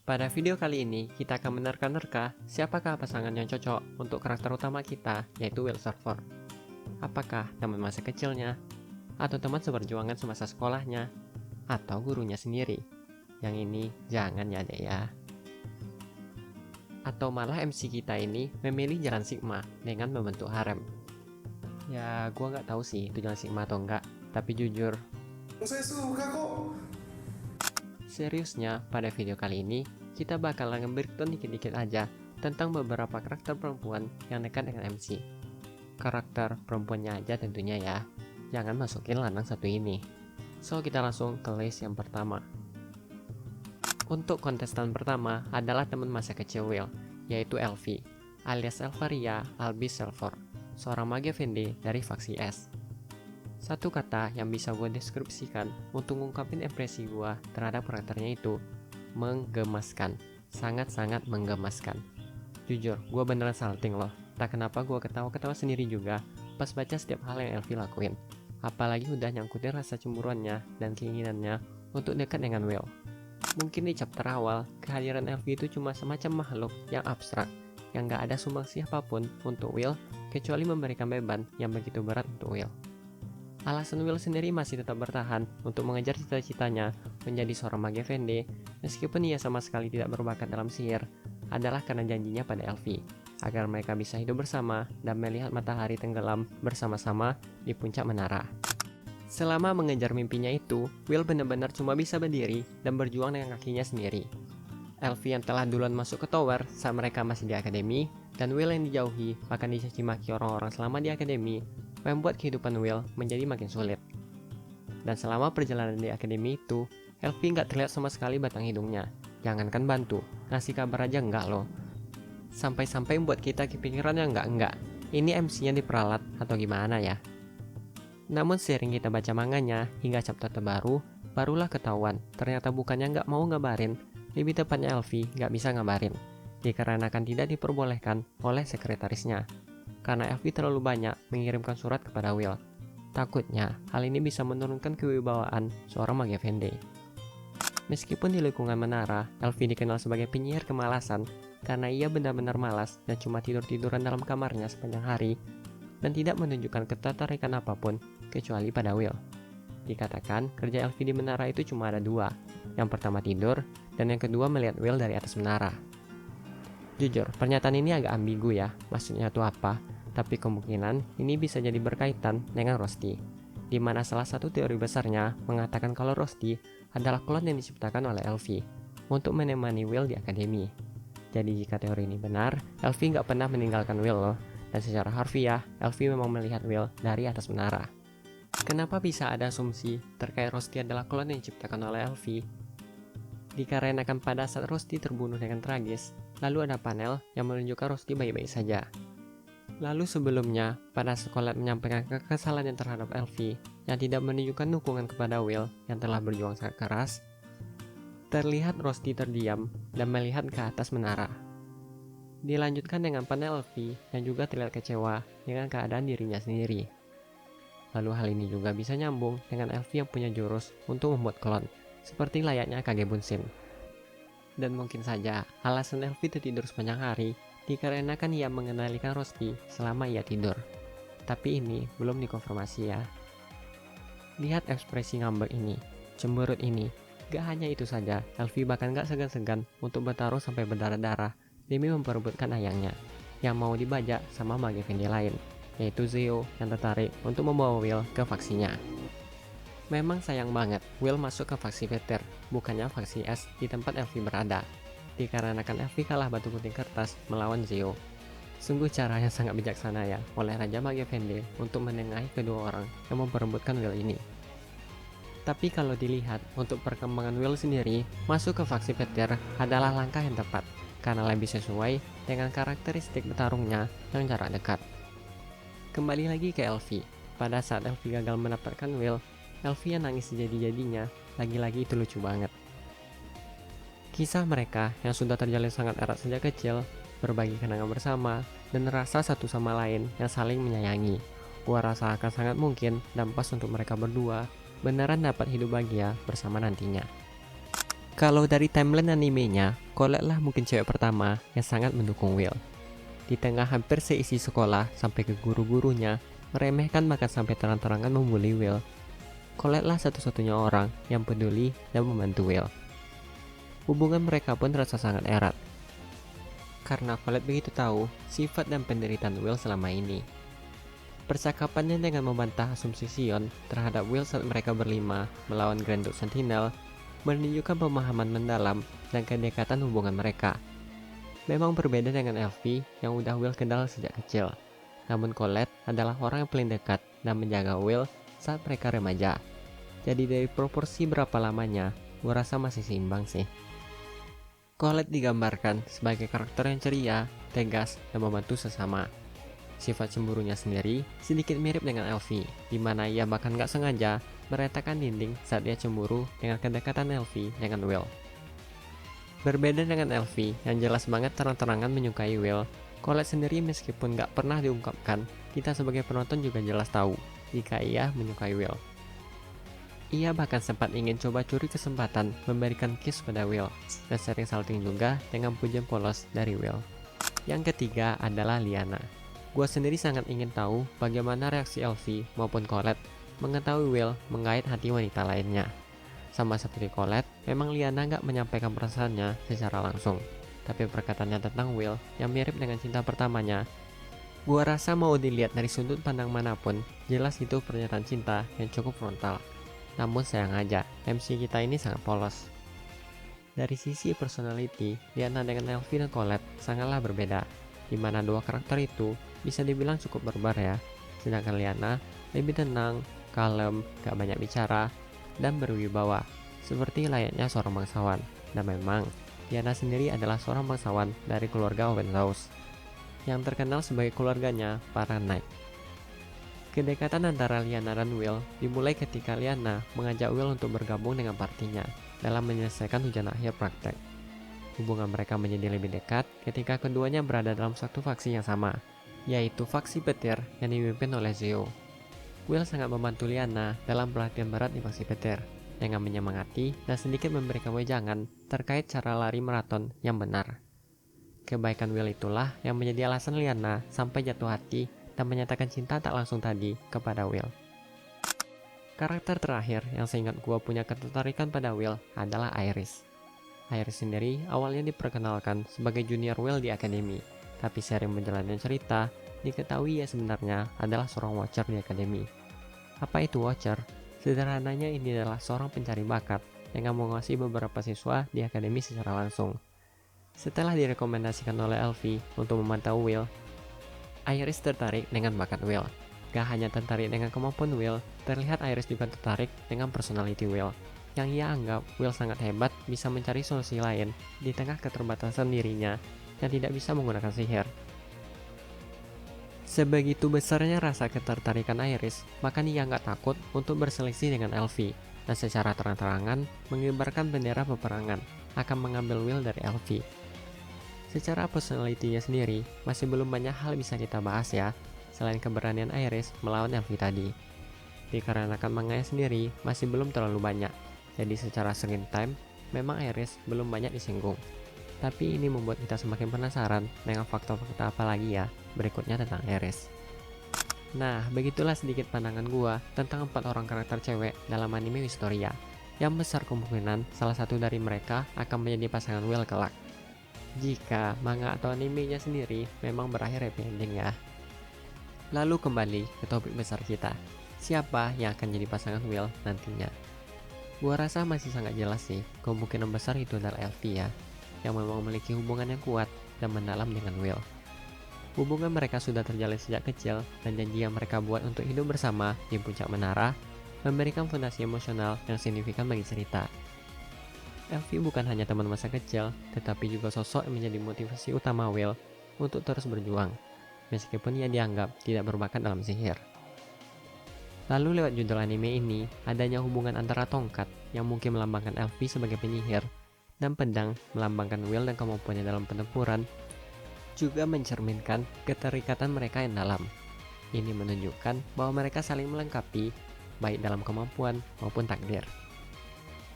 Pada video kali ini, kita akan menerka-nerka siapakah pasangan yang cocok untuk karakter utama kita, yaitu Will Server. Apakah teman masa kecilnya, atau teman seperjuangan semasa sekolahnya, atau gurunya sendiri? Yang ini jangan ya dek ya. Atau malah MC kita ini memilih jalan Sigma dengan membentuk harem. Ya, gua nggak tahu sih itu jalan Sigma atau enggak, tapi jujur, Saya suka kok. seriusnya, pada video kali ini, kita bakalan nge-breakdown dikit-dikit aja tentang beberapa karakter perempuan yang dekat dengan MC. Karakter perempuannya aja tentunya ya, jangan masukin lanang satu ini. So, kita langsung ke list yang pertama. Untuk kontestan pertama adalah teman masa kecil Will, yaitu Elvie, alias Elvaria Albis Silver, seorang mage Vende dari faksi S. Satu kata yang bisa gue deskripsikan untuk ngungkapin impresi gue terhadap karakternya itu menggemaskan, sangat-sangat menggemaskan. Jujur, gue beneran salting loh. Tak kenapa gue ketawa-ketawa sendiri juga pas baca setiap hal yang Elvie lakuin. Apalagi udah nyangkutin rasa cemburuannya dan keinginannya untuk dekat dengan Will. Mungkin di chapter awal, kehadiran Elvie itu cuma semacam makhluk yang abstrak, yang gak ada sumbangsi apapun untuk Will, kecuali memberikan beban yang begitu berat untuk Will. Alasan Will sendiri masih tetap bertahan untuk mengejar cita-citanya menjadi seorang mage Vende, meskipun ia sama sekali tidak berbakat dalam sihir, adalah karena janjinya pada Elvie, agar mereka bisa hidup bersama dan melihat matahari tenggelam bersama-sama di puncak menara. Selama mengejar mimpinya itu, Will benar-benar cuma bisa berdiri dan berjuang dengan kakinya sendiri. Elvie yang telah duluan masuk ke tower saat mereka masih di akademi, dan Will yang dijauhi bahkan dicaci maki orang-orang selama di akademi, membuat kehidupan Will menjadi makin sulit. Dan selama perjalanan di akademi itu, Elvie nggak terlihat sama sekali batang hidungnya. Jangankan bantu, ngasih kabar aja enggak loh. Sampai-sampai membuat kita kepikiran yang enggak. Ini MC-nya diperalat atau gimana ya? Namun sering kita baca manganya hingga chapter terbaru, barulah ketahuan ternyata bukannya nggak mau ngabarin, lebih tepatnya Elvie nggak bisa ngabarin, dikarenakan tidak diperbolehkan oleh sekretarisnya. Karena Elvie terlalu banyak mengirimkan surat kepada Will. Takutnya, hal ini bisa menurunkan kewibawaan seorang mage Vende. Meskipun di lingkungan menara, Elvie dikenal sebagai penyihir kemalasan karena ia benar-benar malas dan cuma tidur-tiduran dalam kamarnya sepanjang hari dan tidak menunjukkan ketertarikan apapun kecuali pada Will. Dikatakan, kerja Elvie di menara itu cuma ada dua. Yang pertama tidur, dan yang kedua melihat Will dari atas menara. Jujur, pernyataan ini agak ambigu ya, maksudnya itu apa? Tapi kemungkinan ini bisa jadi berkaitan dengan Rosti, di mana salah satu teori besarnya mengatakan kalau Rosti adalah klon yang diciptakan oleh Elvie untuk menemani Will di akademi. Jadi jika teori ini benar, Elvie nggak pernah meninggalkan Will loh, dan secara harfiah, Elvie memang melihat Will dari atas menara. Kenapa bisa ada asumsi terkait Rosti adalah klon yang diciptakan oleh Elvie? Dikarenakan pada saat Rosti terbunuh dengan tragis, lalu ada panel yang menunjukkan Rosti baik-baik saja. Lalu sebelumnya, pada sekolah menyampaikan kekesalannya terhadap Elvie yang tidak menunjukkan dukungan kepada Will yang telah berjuang sangat keras, terlihat Rosti terdiam dan melihat ke atas menara. Dilanjutkan dengan panel Elvie yang juga terlihat kecewa dengan keadaan dirinya sendiri. Lalu hal ini juga bisa nyambung dengan Elvie yang punya jurus untuk membuat klon, seperti layaknya Kage Bunshin. Dan mungkin saja alasan Elvie tertidur sepanjang hari dikarenakan ia mengendalikan Rosti selama ia tidur. Tapi ini belum dikonfirmasi ya. Lihat ekspresi ngambek ini, cemberut ini. Gak hanya itu saja, Elvie bahkan gak segan-segan untuk bertaruh sampai berdarah-darah demi memperebutkan ayangnya yang mau dibajak sama mage Vende lain, yaitu Zeo yang tertarik untuk membawa Will ke faksinya. Memang sayang banget Will masuk ke faksi Veter, bukannya faksi S di tempat Elvie berada, dikarenakan Elvie kalah batu gunting kertas melawan Zeo. Sungguh cara yang sangat bijaksana ya oleh Raja Mage Vende untuk menengahi kedua orang yang memperebutkan Will ini. Tapi kalau dilihat untuk perkembangan Will sendiri, masuk ke faksi Veter adalah langkah yang tepat karena lebih sesuai dengan karakteristik bertarungnya yang jarak dekat. Kembali lagi ke Elvie. Pada saat Elvie gagal mendapatkan Will, Elvie yang nangis sejadi-jadinya, lagi-lagi itu lucu banget. Kisah mereka yang sudah terjalin sangat erat sejak kecil, berbagi kenangan bersama, dan rasa satu sama lain yang saling menyayangi. Gua rasa akan sangat mungkin dan pas untuk mereka berdua beneran dapat hidup bahagia bersama nantinya. Kalau dari timeline animenya, Colette lah mungkin cewek pertama yang sangat mendukung Will. Di tengah hampir seisi sekolah sampai ke guru-gurunya meremehkan bahkan sampai terang-terangan membuli Will, Colette lah satu-satunya orang yang peduli dan membantu Will. Hubungan mereka pun terasa sangat erat, karena Colette begitu tahu sifat dan penderitaan Will selama ini. Percakapannya dengan membantah asumsi Sion terhadap Will saat mereka berlima melawan Grand Duke Sentinel menunjukkan pemahaman mendalam dan kedekatan hubungan mereka. Memang berbeda dengan Elfie yang udah Will kenal sejak kecil, namun Colette adalah orang yang paling dekat dan menjaga Will saat mereka remaja. Jadi dari proporsi berapa lamanya, gue rasa masih seimbang sih. Colette digambarkan sebagai karakter yang ceria, tegas, dan membantu sesama. Sifat cemburunya sendiri sedikit mirip dengan Elfie, di mana ia bahkan gak sengaja meretakan dinding saat dia cemburu dengan kedekatan Elfie dengan Will. Berbeda dengan Elfie yang jelas banget terang-terangan menyukai Will, Colette sendiri meskipun gak pernah diungkapkan, kita sebagai penonton juga jelas tahu jika ia menyukai Will. Ia bahkan sempat ingin coba curi kesempatan memberikan kiss pada Will, dan sering salting juga dengan pujian polos dari Will. Yang ketiga adalah Liana. Gua sendiri sangat ingin tahu bagaimana reaksi Elfie maupun Colette mengetahui Will mengait hati wanita lainnya. Sama seperti Colette, memang Liana gak menyampaikan perasaannya secara langsung, tapi perkataannya tentang Will yang mirip dengan cinta pertamanya, gua rasa mau dilihat dari sudut pandang manapun, jelas itu pernyataan cinta yang cukup frontal. Namun sayang aja, MC kita ini sangat polos. Dari sisi personality, Liana dengan Elfie dan Colette sangatlah berbeda, di mana dua karakter itu bisa dibilang cukup barbar ya. Sedangkan Liana lebih tenang, kalem, gak banyak bicara, dan berwibawa, seperti layaknya seorang bangsawan. Dan memang, Liana sendiri adalah seorang bangsawan dari keluarga Owenhouse, yang terkenal sebagai keluarganya para knight. Kedekatan antara Liana dan Will dimulai ketika Liana mengajak Will untuk bergabung dengan partinya dalam menyelesaikan ujian akhir praktek. Hubungan mereka menjadi lebih dekat ketika keduanya berada dalam satu faksi yang sama, yaitu faksi petir yang dipimpin oleh Zeo. Will sangat membantu Liana dalam pelatihan berat di faksi petir, dengan menyemangati dan sedikit memberikan wejangan terkait cara lari maraton yang benar. Kebaikan Will itulah yang menjadi alasan Liana sampai jatuh hati dan menyatakan cinta tak langsung tadi kepada Will. Karakter terakhir yang seingat gua punya ketertarikan pada Will adalah Iris. Iris sendiri awalnya diperkenalkan sebagai junior Will di akademi, tapi sering berjalannya cerita, diketahui ia sebenarnya adalah seorang watcher di akademi. Apa itu watcher? Sederhananya ini adalah seorang pencari bakat yang menguasai beberapa siswa di akademi secara langsung. Setelah direkomendasikan oleh Elfie untuk memantau Will, Iris tertarik dengan bakat Will. Gak hanya tertarik dengan kemampuan Will, terlihat Iris juga tertarik dengan personality Will, yang ia anggap Will sangat hebat bisa mencari solusi lain di tengah keterbatasan dirinya yang tidak bisa menggunakan sihir. Sebegitu besarnya rasa ketertarikan Iris, bahkan ia nggak takut untuk berselisih dengan Elfie, dan secara terang-terangan mengibarkan bendera peperangan akan mengambil Will dari Elfie. Secara personality-nya sendiri, masih belum banyak hal bisa kita bahas ya, selain keberanian Iris melawan Elfie tadi. Dikarenakan manganya sendiri masih belum terlalu banyak, jadi secara screen time, memang Iris belum banyak disinggung. Tapi ini membuat kita semakin penasaran dengan faktor-faktor apa lagi ya berikutnya tentang Iris. Nah, begitulah sedikit pandangan gua tentang 4 orang karakter cewek dalam anime Historia, yang besar kemungkinan salah satu dari mereka akan menjadi pasangan Will kelak, jika manga atau animenya sendiri memang berakhir happy ending ya. Lalu kembali ke topik besar kita, siapa yang akan jadi pasangan Will nantinya? Gua rasa masih sangat jelas sih, kemungkinan besar itu adalah Elfie ya, yang memang memiliki hubungan yang kuat dan mendalam dengan Will. Hubungan mereka sudah terjalin sejak kecil, dan janji yang mereka buat untuk hidup bersama di puncak menara memberikan fondasi emosional yang signifikan bagi cerita. Elfie bukan hanya teman masa kecil, tetapi juga sosok yang menjadi motivasi utama Will untuk terus berjuang, meskipun ia dianggap tidak berbakat dalam sihir. Lalu lewat judul anime ini, adanya hubungan antara tongkat yang mungkin melambangkan Elfie sebagai penyihir, dan pedang melambangkan Will dan kemampuannya dalam pertempuran, juga mencerminkan keterikatan mereka yang dalam. Ini menunjukkan bahwa mereka saling melengkapi, baik dalam kemampuan maupun takdir.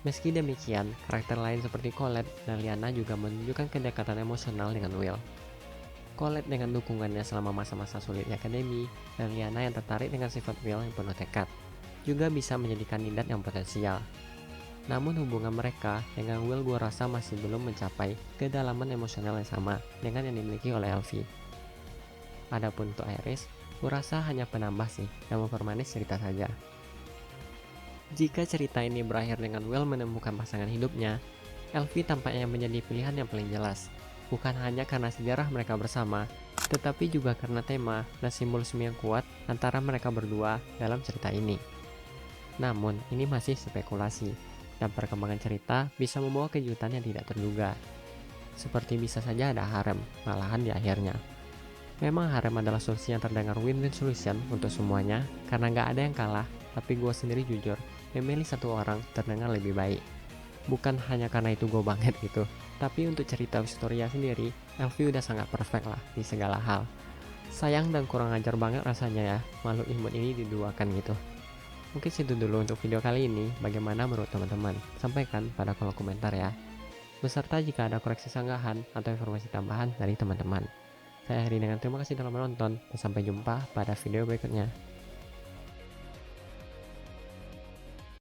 Meski demikian, karakter lain seperti Colette dan Liana juga menunjukkan kedekatan emosional dengan Will. Colette dengan dukungannya selama masa-masa sulit di akademi, dan Liana yang tertarik dengan sifat Will yang penuh tekad, juga bisa menjadi kandidat yang potensial. Namun hubungan mereka dengan Will gue rasa masih belum mencapai kedalaman emosional yang sama dengan yang dimiliki oleh Elfie. Adapun untuk Iris, gue rasa hanya penambah sih yang mempermanis cerita saja. Jika cerita ini berakhir dengan Will menemukan pasangan hidupnya, Elfie tampaknya menjadi pilihan yang paling jelas. Bukan hanya karena sejarah mereka bersama, tetapi juga karena tema dan simbolisme yang kuat antara mereka berdua dalam cerita ini. Namun, ini masih spekulasi, dan perkembangan cerita bisa membawa kejutan yang tidak terduga. Seperti bisa saja ada harem, malahan di akhirnya. Memang harem adalah solusi yang terdengar win-win solution untuk semuanya, karena nggak ada yang kalah, tapi gue sendiri jujur, memilih satu orang terdengar lebih baik. Bukan hanya karena itu gue banget gitu, tapi untuk cerita Historia sendiri, Elfie udah sangat perfect lah di segala hal. Sayang dan kurang ajar banget rasanya ya, makhluk imut ini diduakan gitu. Mungkin segitu dulu untuk video kali ini, bagaimana menurut teman-teman? Sampaikan pada kolom komentar ya. Beserta jika ada koreksi sanggahan atau informasi tambahan dari teman-teman. Saya akhiri dengan terima kasih telah menonton, dan sampai jumpa pada video berikutnya.